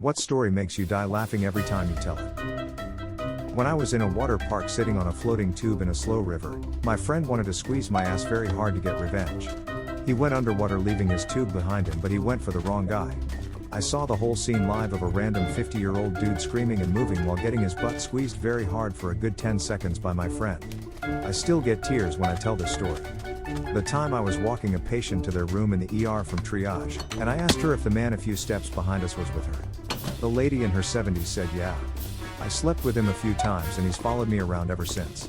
What story makes you die laughing every time you tell it? When I was in a water park sitting on a floating tube in a slow river, my friend wanted to squeeze my ass very hard to get revenge. He went underwater leaving his tube behind him, but he went for the wrong guy. I saw the whole scene live of a random 50-year-old dude screaming and moving while getting his butt squeezed very hard for a good 10 seconds by my friend. I still get tears when I tell this story. The time I was walking a patient to their room in the ER from triage, and I asked her if the man a few steps behind us was with her. The lady in her 70s said yeah. I slept with him a few times and he's followed me around ever since.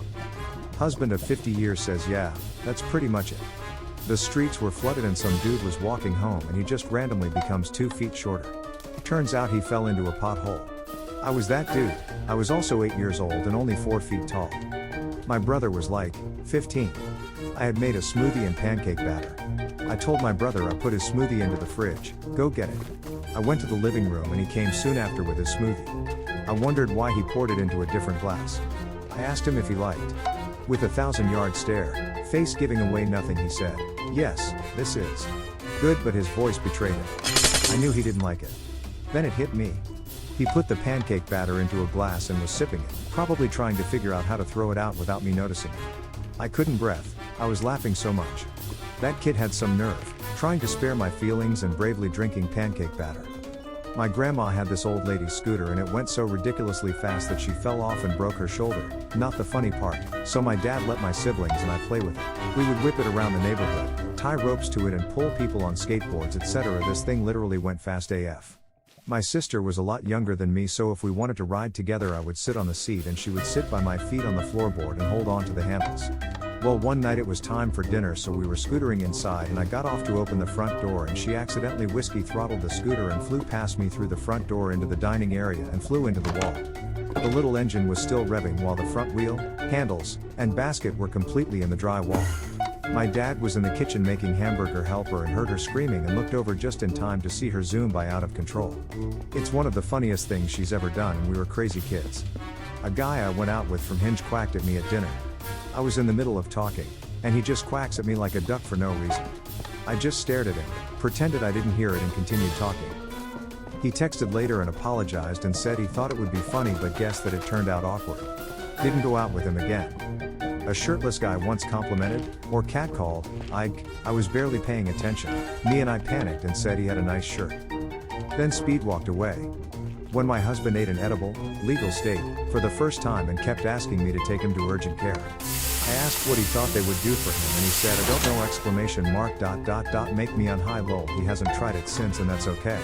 Husband of 50 years says yeah, that's pretty much it. The streets were flooded and some dude was walking home and he just randomly becomes 2 feet shorter. Turns out he fell into a pothole. I was that dude. I was also 8 years old and only 4 feet tall. My brother was like 15. I had made a smoothie and pancake batter. I told my brother I put his smoothie into the fridge, go get it. I went to the living room and he came soon after with his smoothie. I wondered why he poured it into a different glass. I asked him if he liked. With a 1,000-yard stare, face giving away nothing, he said, yes, this is good, but his voice betrayed it. I knew he didn't like it. Then it hit me. He put the pancake batter into a glass and was sipping it, probably trying to figure out how to throw it out without me noticing it. I couldn't breathe. I was laughing so much. That kid had some nerve, trying to spare my feelings and bravely drinking pancake batter. My grandma had this old lady's scooter and it went so ridiculously fast that she fell off and broke her shoulder, not the funny part, so my dad let my siblings and I play with it. We would whip it around the neighborhood, tie ropes to it and pull people on skateboards, etc. This thing literally went fast AF. My sister was a lot younger than me, so if we wanted to ride together I would sit on the seat and she would sit by my feet on the floorboard and hold on to the handles. Well, one night it was time for dinner, so we were scootering inside and I got off to open the front door and she accidentally whiskey throttled the scooter and flew past me through the front door into the dining area and flew into the wall. The little engine was still revving while the front wheel, handles, and basket were completely in the drywall. My dad was in the kitchen making hamburger helper and heard her screaming and looked over just in time to see her zoom by out of control. It's one of the funniest things she's ever done and we were crazy kids. A guy I went out with from Hinge quacked at me at dinner. I was in the middle of talking, and he just quacks at me like a duck for no reason. I just stared at him, pretended I didn't hear it and continued talking. He texted later and apologized and said he thought it would be funny but guessed that it turned out awkward. Didn't go out with him again. A shirtless guy once complimented, or catcalled, I was barely paying attention. Me and I panicked and said he had a nice shirt. Then speed walked away. When my husband ate an edible, legal state, for the first time and kept asking me to take him to urgent care. I asked what he thought they would do for him and he said I don't know exclamation mark ... make me on high lol, he hasn't tried it since and that's okay.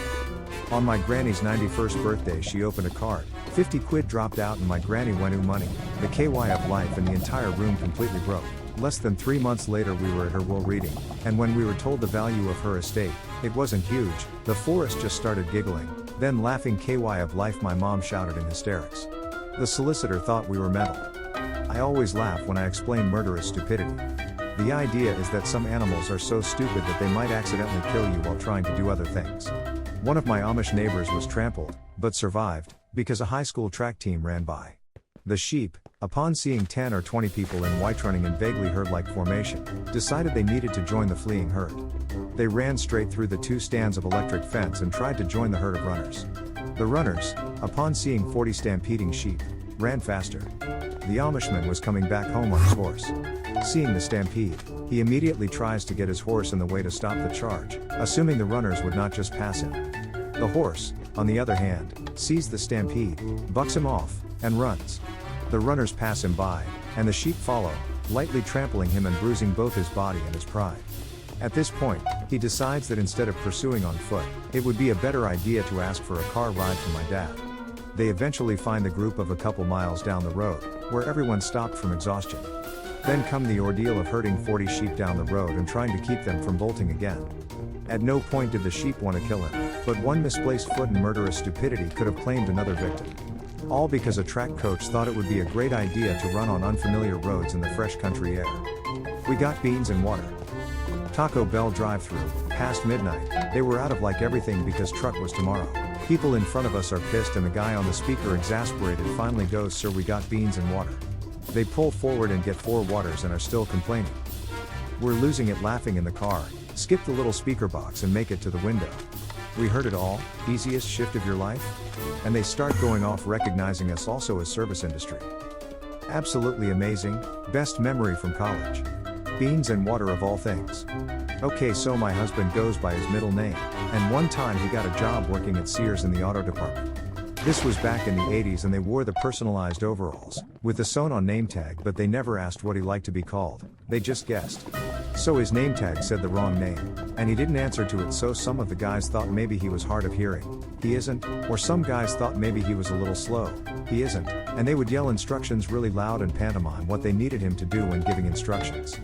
On my granny's 91st birthday she opened a card, 50 quid dropped out and my granny went ooh money, the KY of life, and the entire room completely broke. Less than 3 months later we were at her will reading, and when we were told the value of her estate, it wasn't huge, the forest just started giggling, then laughing KY of life, my mom shouted in hysterics. The solicitor thought we were mental. I always laugh when I explain murderous stupidity. The idea is that some animals are so stupid that they might accidentally kill you while trying to do other things. One of my Amish neighbors was trampled, but survived, because a high school track team ran by. The sheep, upon seeing 10 or 20 people in white running in vaguely herd-like formation, decided they needed to join the fleeing herd. They ran straight through the 2 stands of electric fence and tried to join the herd of runners. The runners, upon seeing 40 stampeding sheep, ran faster. The Amishman was coming back home on his horse. Seeing the stampede, he immediately tries to get his horse in the way to stop the charge, assuming the runners would not just pass him. The horse, on the other hand, sees the stampede, bucks him off, and runs. The runners pass him by, and the sheep follow, lightly trampling him and bruising both his body and his pride. At this point, he decides that instead of pursuing on foot, it would be a better idea to ask for a car ride from my dad. They eventually find the group of a couple miles down the road, where everyone stopped from exhaustion. Then come the ordeal of herding 40 sheep down the road and trying to keep them from bolting again. At no point did the sheep want to kill him, but one misplaced foot and murderous stupidity could have claimed another victim. All because a track coach thought it would be a great idea to run on unfamiliar roads in the fresh country air. We got beans and water. Taco Bell drive-thru, past midnight, they were out of like everything because truck was tomorrow. People in front of us are pissed and the guy on the speaker exasperated finally goes, sir, we got beans and water. They pull forward and get 4 waters and are still complaining. We're losing it laughing in the car, skip the little speaker box and make it to the window. We heard it all, easiest shift of your life? And they start going off recognizing us also as service industry. Absolutely amazing, best memory from college. Beans and water of all things. Okay, so my husband goes by his middle name, and one time he got a job working at Sears in the auto department. This was back in the 80s and they wore the personalized overalls, with the sewn on name tag, but they never asked what he liked to be called, they just guessed. So his name tag said the wrong name, and he didn't answer to it, so some of the guys thought maybe he was hard of hearing, he isn't, or some guys thought maybe he was a little slow, he isn't, and they would yell instructions really loud and pantomime what they needed him to do when giving instructions.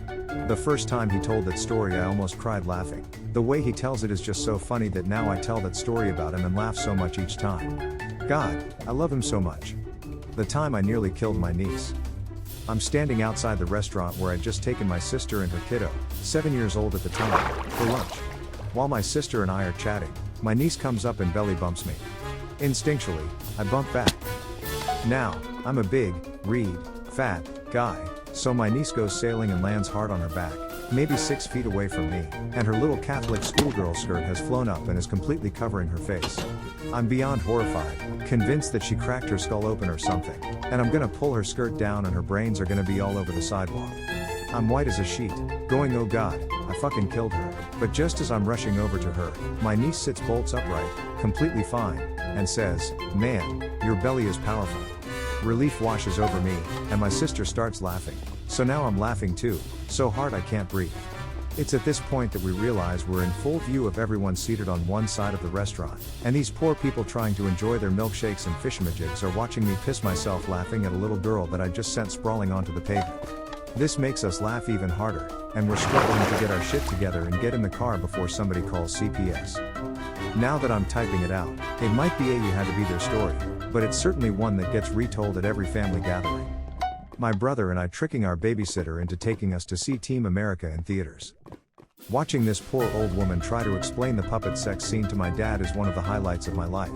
The first time he told that story I almost cried laughing. The way he tells it is just so funny that now I tell that story about him and laugh so much each time. God, I love him so much. The time I nearly killed my niece. I'm standing outside the restaurant where I'd just taken my sister and her kiddo, 7 years old at the time, for lunch. While my sister and I are chatting, my niece comes up and belly bumps me. Instinctually, I bump back. Now, I'm a big, fat guy, so my niece goes sailing and lands hard on her back, maybe 6 feet away from me, and her little Catholic schoolgirl skirt has flown up and is completely covering her face. I'm beyond horrified, convinced that she cracked her skull open or something, and I'm gonna pull her skirt down and her brains are gonna be all over the sidewalk. I'm white as a sheet, going oh god, I fucking killed her, but just as I'm rushing over to her, my niece sits bolts upright, completely fine, and says, "Man, your belly is powerful." Relief washes over me, and my sister starts laughing, so now I'm laughing too, so hard I can't breathe. It's at this point that we realize we're in full view of everyone seated on one side of the restaurant, and these poor people trying to enjoy their milkshakes and fishmajigs are watching me piss myself laughing at a little girl that I just sent sprawling onto the pavement. This makes us laugh even harder, and we're struggling to get our shit together and get in the car before somebody calls CPS. Now that I'm typing it out, it might be a you had to be their story, but it's certainly one that gets retold at every family gathering. My brother and I tricking our babysitter into taking us to see Team America in theaters. Watching this poor old woman try to explain the puppet sex scene to my dad is one of the highlights of my life.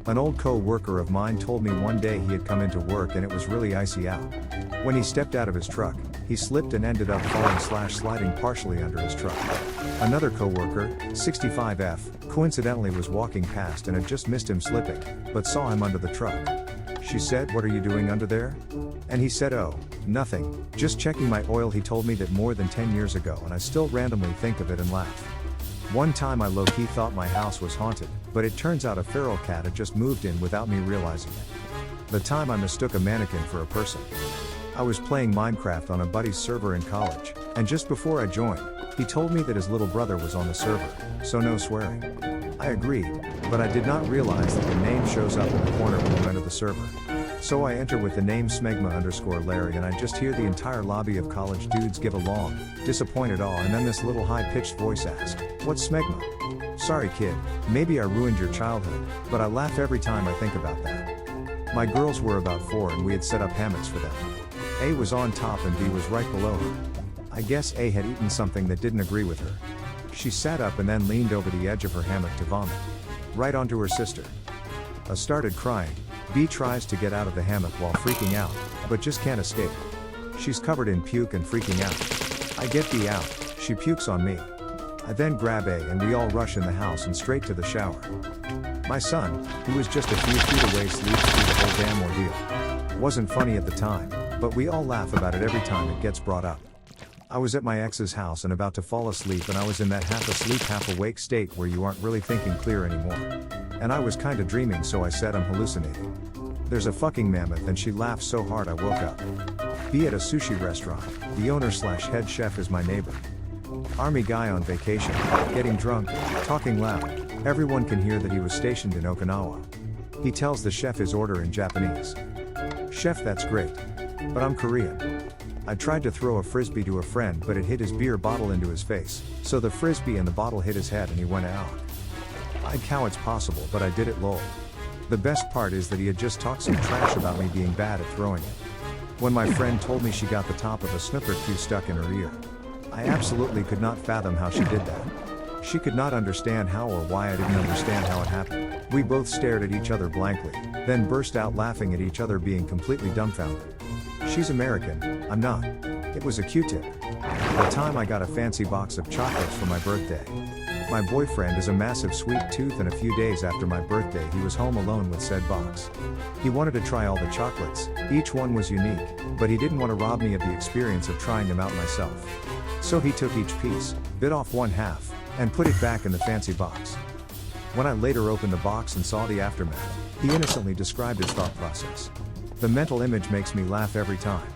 An old co-worker of mine told me one day he had come into work and it was really icy out. When he stepped out of his truck, he slipped and ended up falling/sliding partially under his truck. Another co-worker, 65F, coincidentally was walking past and had just missed him slipping, but saw him under the truck. She said, "What are you doing under there?" And he said, "Oh, nothing, just checking my oil." He told me that more than 10 years ago and I still randomly think of it and laugh. One time I low-key thought my house was haunted, but it turns out a feral cat had just moved in without me realizing it. The time I mistook a mannequin for a person. I was playing Minecraft on a buddy's server in college, and just before I joined, he told me that his little brother was on the server, so no swearing. I agreed, but I did not realize that the name shows up in the corner when you enter the server. So I enter with the name Smegma_Larry and I just hear the entire lobby of college dudes give a long, disappointed awe, and then this little high-pitched voice asks, "What's Smegma?" Sorry kid, maybe I ruined your childhood, but I laugh every time I think about that. My girls were about 4 and we had set up hammocks for them. A was on top and B was right below her. I guess A had eaten something that didn't agree with her. She sat up and then leaned over the edge of her hammock to vomit. Right onto her sister. A started crying. B tries to get out of the hammock while freaking out, but just can't escape. She's covered in puke and freaking out. I get B out, she pukes on me. I then grab A and we all rush in the house and straight to the shower. My son, who was just a few feet away, sleeps through the whole damn ordeal. Wasn't funny at the time, but we all laugh about it every time it gets brought up. I was at my ex's house and about to fall asleep, and I was in that half asleep half awake state where you aren't really thinking clear anymore. And I was kinda dreaming, so I said I'm hallucinating. There's a fucking mammoth, and she laughed so hard I woke up. Be at a sushi restaurant, the owner/head chef is my neighbor. Army guy on vacation, getting drunk, talking loud, everyone can hear that he was stationed in Okinawa. He tells the chef his order in Japanese. "Chef, that's great. But I'm Korean." I tried to throw a frisbee to a friend, but it hit his beer bottle into his face, so the frisbee and the bottle hit his head and he went out. I'd how it's possible, but I did it lol. The best part is that he had just talked some trash about me being bad at throwing it. When my friend told me she got the top of a snooker cue stuck in her ear, I absolutely could not fathom how she did that. She could not understand how or why I didn't understand how it happened. We both stared at each other blankly, then burst out laughing at each other, being completely dumbfounded. She's American, I'm not. It was a Q-tip. The time I got a fancy box of chocolates for my birthday. My boyfriend is a massive sweet tooth, and a few days after my birthday he was home alone with said box. He wanted to try all the chocolates, each one was unique, but he didn't want to rob me of the experience of trying them out myself. So he took each piece, bit off one half, and put it back in the fancy box. When I later opened the box and saw the aftermath, he innocently described his thought process. The mental image makes me laugh every time.